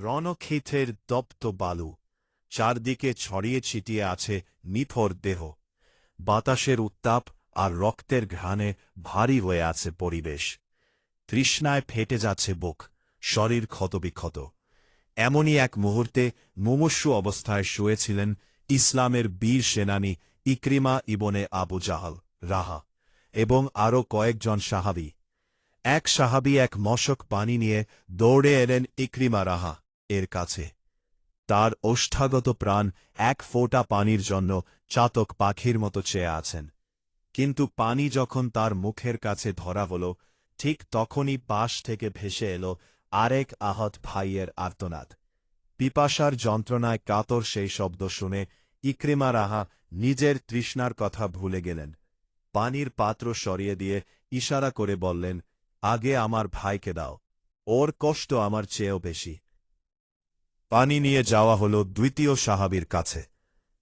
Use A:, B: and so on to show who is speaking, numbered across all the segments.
A: রণক্ষেতের তপ্ত বালু, চারদিকে ছড়িয়ে ছিটিয়ে আছে নিথর দেহ। বাতাসের উত্তাপ আর রক্তের ঘ্রাণে ভারী হয়ে আছে পরিবেশ। তৃষ্ণায় ফেটে যাচ্ছে বুক, শরীর ক্ষতবিক্ষত। এমনই এক মুহূর্তে মুমূর্ষু অবস্থায় শুয়েছিলেন ইসলামের বীর সেনানী ইকরিমা ইবনে আবু জাহল রাহা এবং আরও কয়েকজন সাহাবী। এক সাহাবী এক মশক পানি নিয়ে দৌড়ে এলেন ইকরিমা রাহা এর কাছে। তার ওষ্ঠাগত প্রাণ এক ফোঁটা পানির জন্য চাতক পাখির মতো চেয়ে আছেন। কিন্তু পানি যখন তার মুখের কাছে ধরা হল, ঠিক তখনই পাশ থেকে ভেসে এল আরেক আহত ভাইয়ের আর্তনাদ। পিপাসার যন্ত্রণায় কাতর সেই শব্দ শুনে ইকরিমা রাহা নিজের তৃষ্ণার কথা ভুলে গেলেন। পানির পাত্র সরিয়ে দিয়ে ইশারা করে বললেন, আগে আমার ভাইকে দাও, ওর কষ্ট আমার চেয়েও বেশি। পানি নিয়ে যাওয়া হল দ্বিতীয় সাহাবীর কাছে।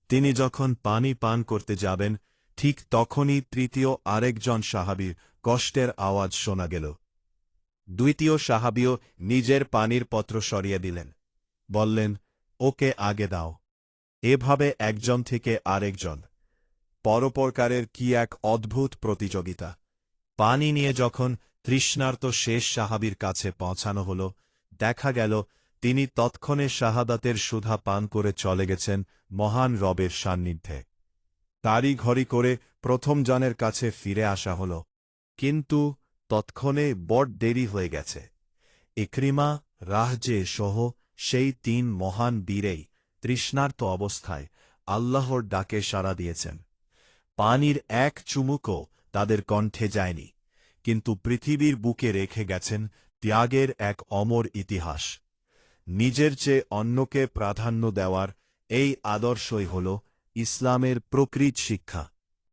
A: তিনি যখন পানি পান করতে যাবেন, ঠিক তখনই তৃতীয় আরেকজন সাহাবীর কষ্টের আওয়াজ শোনা গেল। দ্বিতীয় সাহাবীও নিজের পানির পত্র সরিয়ে দিলেন, বললেন, ওকে আগে দাও। এভাবে একজন থেকে আরেকজন। পরোপকারের কি এক অদ্ভুত প্রতিযোগিতা! পানি নিয়ে যখন তৃষ্ণার্ত শেষ সাহাবীর কাছে পৌঁছানো হল, দেখা গেল তিনি তৎক্ষণে শাহাদাতের সুধা পান করে চলে গেছেন মহান রবের সান্নিধ্যে। তারই ঘড়ি করে প্রথম জনের কাছে ফিরে আসা হল, কিন্তু তৎক্ষণে বড় দেরি হয়ে গেছে। ইকরিমা, রাহজে সহ সেই তিন মহান বীরেই তৃষ্ণার্ত অবস্থায় আল্লাহর ডাকে সাড়া দিয়েছেন। পানির এক চুমুকও তাদের কণ্ঠে যায়নি, কিন্তু পৃথিবীর বুকে রেখে গেছেন ত্যাগের এক অমর ইতিহাস। নিজের চেয়ে অন্যকে প্রাধান্য দেওয়ার এই আদর্শই হল ইসলামের প্রকৃত শিক্ষা।